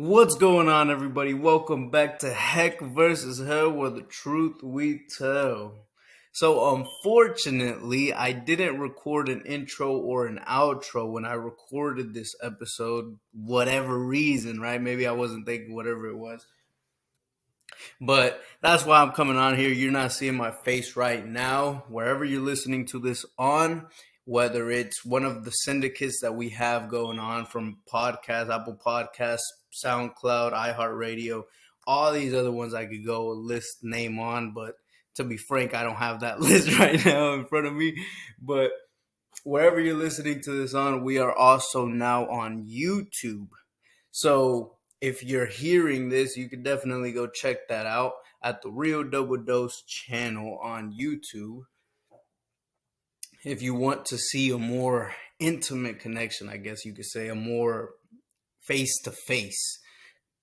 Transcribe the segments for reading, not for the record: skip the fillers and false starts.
What's going on, everybody? Welcome back to Heck versus Hell, where the truth we tell. So, unfortunately, I didn't record an intro or an outro when I recorded this episode, whatever reason, right? Maybe I wasn't thinking whatever it was. But that's why I'm coming on here. You're not seeing my face right now. Wherever you're listening to this on, whether it's one of the syndicates that we have going on from podcasts, Apple Podcasts, SoundCloud, iHeartRadio, all these other ones I could go list name on. But to be frank, I don't have that list right now in front of me. But wherever you're listening to this on, we are also now on YouTube. So if you're hearing this, you can definitely go check that out at the Real Double Dose channel on YouTube. If you want to see a more intimate connection, I guess you could say, a more face-to-face.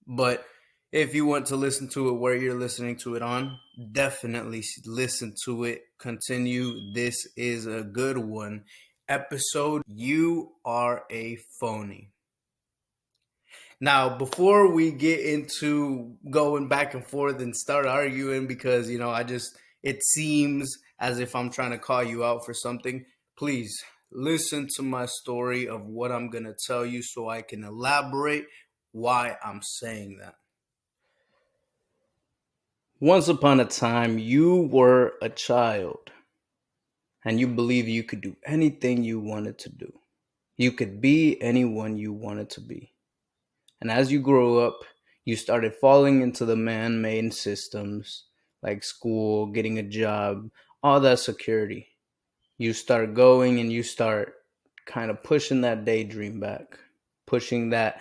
But if you want to listen to it where you're listening to it on, definitely listen to it. Continue. This is a good one. Episode, You Are a Phony. Now, before we get into going back and forth and start arguing, because, it seems as if I'm trying to call you out for something, please listen to my story of what I'm going to tell you so I can elaborate why I'm saying that. Once upon a time, you were a child and you believed you could do anything you wanted to do. You could be anyone you wanted to be. And as you grow up, you started falling into the man-made systems like school, getting a job, all that security. You start going and you start kind of pushing that daydream back, pushing that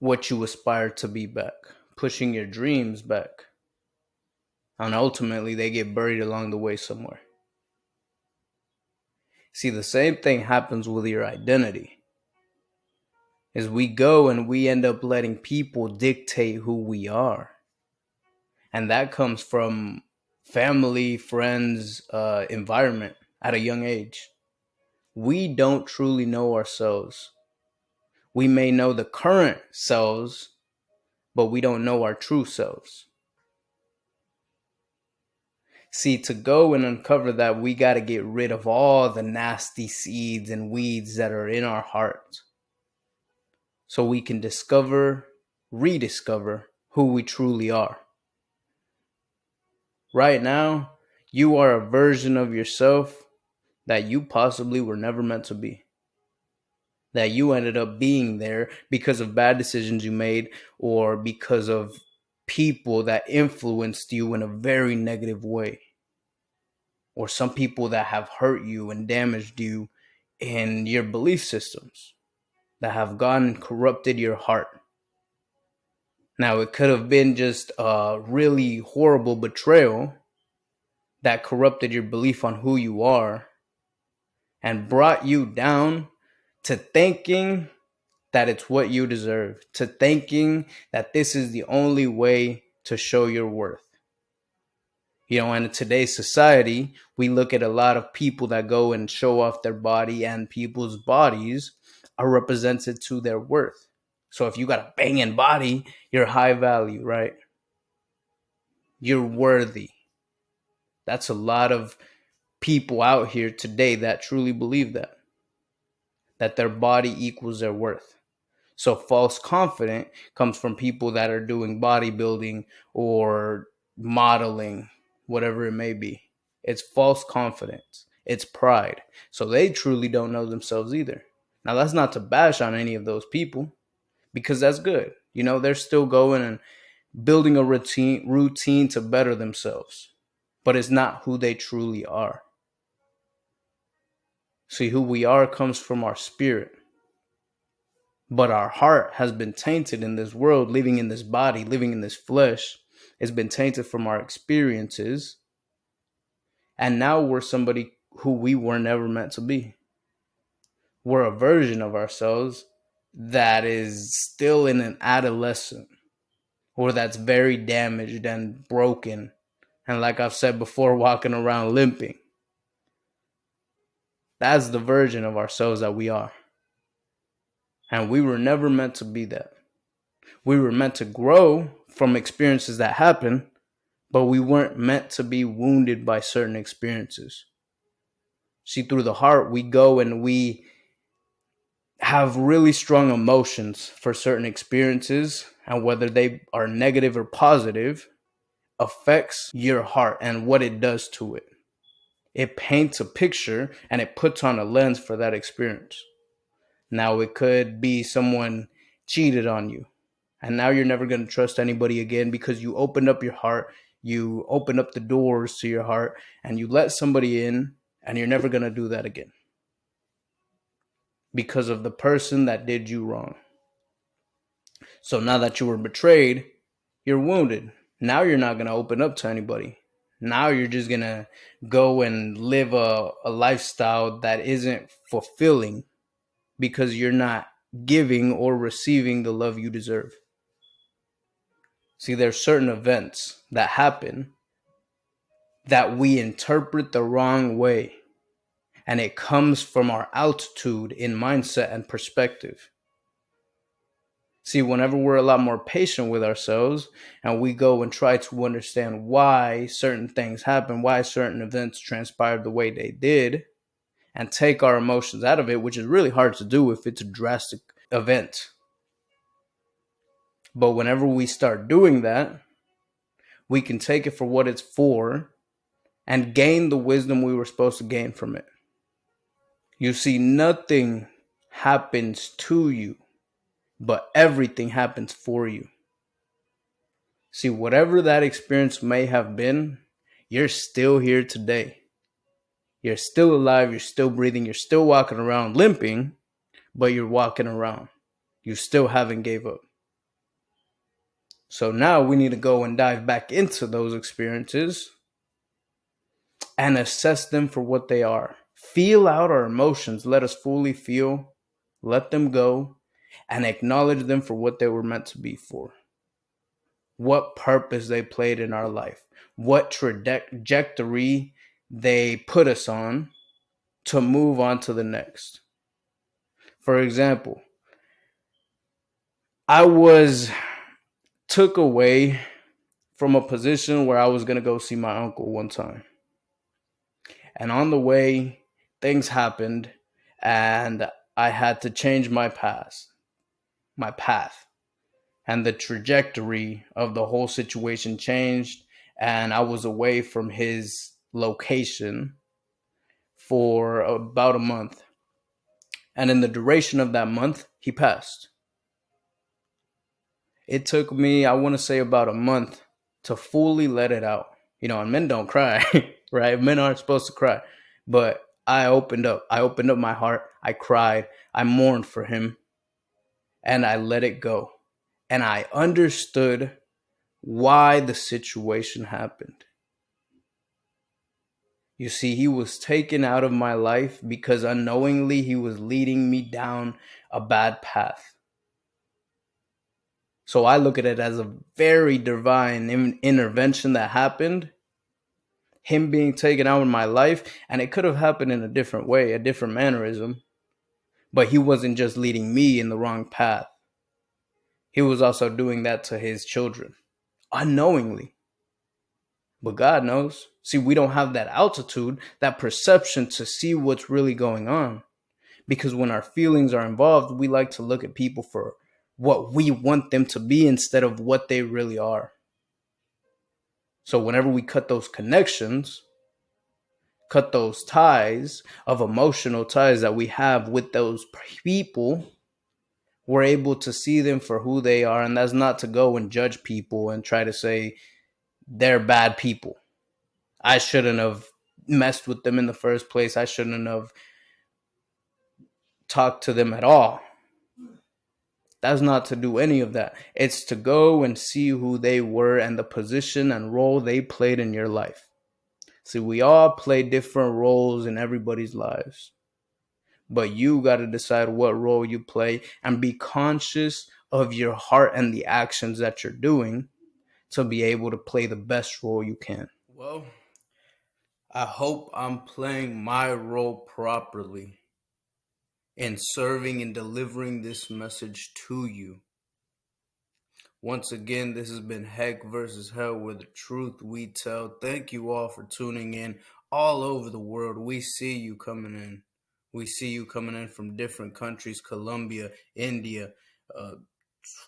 what you aspire to be back, pushing your dreams back. And ultimately, they get buried along the way somewhere. See, the same thing happens with your identity. Is we go and we end up letting people dictate who we are. And that comes from family, friends, environment at a young age. We don't truly know ourselves. We may know the current selves, but we don't know our true selves. See, to go and uncover that, we got to get rid of all the nasty seeds and weeds that are in our hearts so we can rediscover who we truly are. Right now, you are a version of yourself that you possibly were never meant to be. That you ended up being there because of bad decisions you made or because of people that influenced you in a very negative way. Or some people that have hurt you and damaged you in your belief systems, that have gone and corrupted your heart. Now, it could have been just a really horrible betrayal that corrupted your belief on who you are and brought you down to thinking that it's what you deserve, to thinking that this is the only way to show your worth. And in today's society, we look at a lot of people that go and show off their body, and people's bodies are represented to their worth. So if you got a banging body, you're high value, right? You're worthy. That's a lot of people out here today that truly believe that their body equals their worth. So false confidence comes from people that are doing bodybuilding or modeling, whatever it may be. It's false confidence. It's pride. So they truly don't know themselves either. Now, that's not to bash on any of those people because that's good. They're still going and building a routine to better themselves, but it's not who they truly are. See, who we are comes from our spirit. But our heart has been tainted in this world, living in this body, living in this flesh. It's been tainted from our experiences. And now we're somebody who we were never meant to be. We're a version of ourselves that is still in an adolescent, or that's very damaged and broken. And like I've said before, walking around limping. That's the version of ourselves that we are. And we were never meant to be that. We were meant to grow from experiences that happen, but we weren't meant to be wounded by certain experiences. See, through the heart, we go and we have really strong emotions for certain experiences, and whether they are negative or positive, affects your heart and what it does to it. It paints a picture and it puts on a lens for that experience. Now, it could be someone cheated on you, and now you're never going to trust anybody again because you opened up your heart, you opened up the doors to your heart, and you let somebody in, and you're never going to do that again because of the person that did you wrong. So now that you were betrayed, you're wounded. Now you're not going to open up to anybody. Now you're just going to go and live a lifestyle that isn't fulfilling because you're not giving or receiving the love you deserve. See, there's certain events that happen that we interpret the wrong way, and it comes from our altitude in mindset and perspective. See, whenever we're a lot more patient with ourselves and we go and try to understand why certain things happen, why certain events transpired the way they did, and take our emotions out of it, which is really hard to do if it's a drastic event. But whenever we start doing that, we can take it for what it's for and gain the wisdom we were supposed to gain from it. You see, nothing happens to you, but everything happens for you. See, whatever that experience may have been, you're still here today. You're still alive, you're still breathing, you're still walking around limping, but you're walking around. You still haven't gave up. So now we need to go and dive back into those experiences and assess them for what they are. Feel out our emotions. Let us fully feel, let them go, and acknowledge them for what they were meant to be for. What purpose they played in our life. What trajectory they put us on to move on to the next. For example, I was took away from a position where I was going to go see my uncle one time. And on the way, things happened and I had to change my path. And the trajectory of the whole situation changed, and I was away from his location for about a month. And in the duration of that month, he passed. It took me, I want to say, about a month to fully let it out. You know, and men don't cry, right? Men aren't supposed to cry. But I opened up. I opened up my heart. I cried. I mourned for him. And I let it go. And I understood why the situation happened. You see, he was taken out of my life because unknowingly he was leading me down a bad path. So I look at it as a very divine intervention that happened. Him being taken out of my life, and it could have happened in a different way, a different mannerism. But he wasn't just leading me in the wrong path. He was also doing that to his children, unknowingly. But God knows. See, we don't have that altitude, that perception to see what's really going on. Because when our feelings are involved, we like to look at people for what we want them to be instead of what they really are. So whenever we cut those connections, cut those ties of emotional ties that we have with those people, we're able to see them for who they are. And that's not to go and judge people and try to say they're bad people. I shouldn't have messed with them in the first place. I shouldn't have talked to them at all. That's not to do any of that. It's to go and see who they were and the position and role they played in your life. See, we all play different roles in everybody's lives. But you got to decide what role you play and be conscious of your heart and the actions that you're doing to be able to play the best role you can. Well, I hope I'm playing my role properly in serving and delivering this message to you. Once again, this has been Heck versus Hell, where the truth we tell. Thank you all for tuning in all over the world. We see you coming in. We see you coming in from different countries: Colombia, India, uh,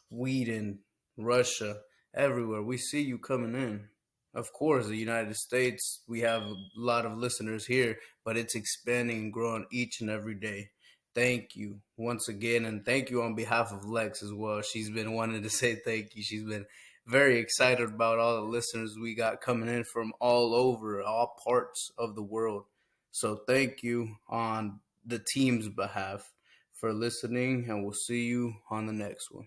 Sweden, Russia, everywhere. We see you coming in. Of course, the United States, we have a lot of listeners here, but it's expanding and growing each and every day. Thank you once again, and thank you on behalf of Lex as well. She's been wanting to say thank you. She's been very excited about all the listeners we got coming in from all over, all parts of the world. So thank you on the team's behalf for listening, and we'll see you on the next one.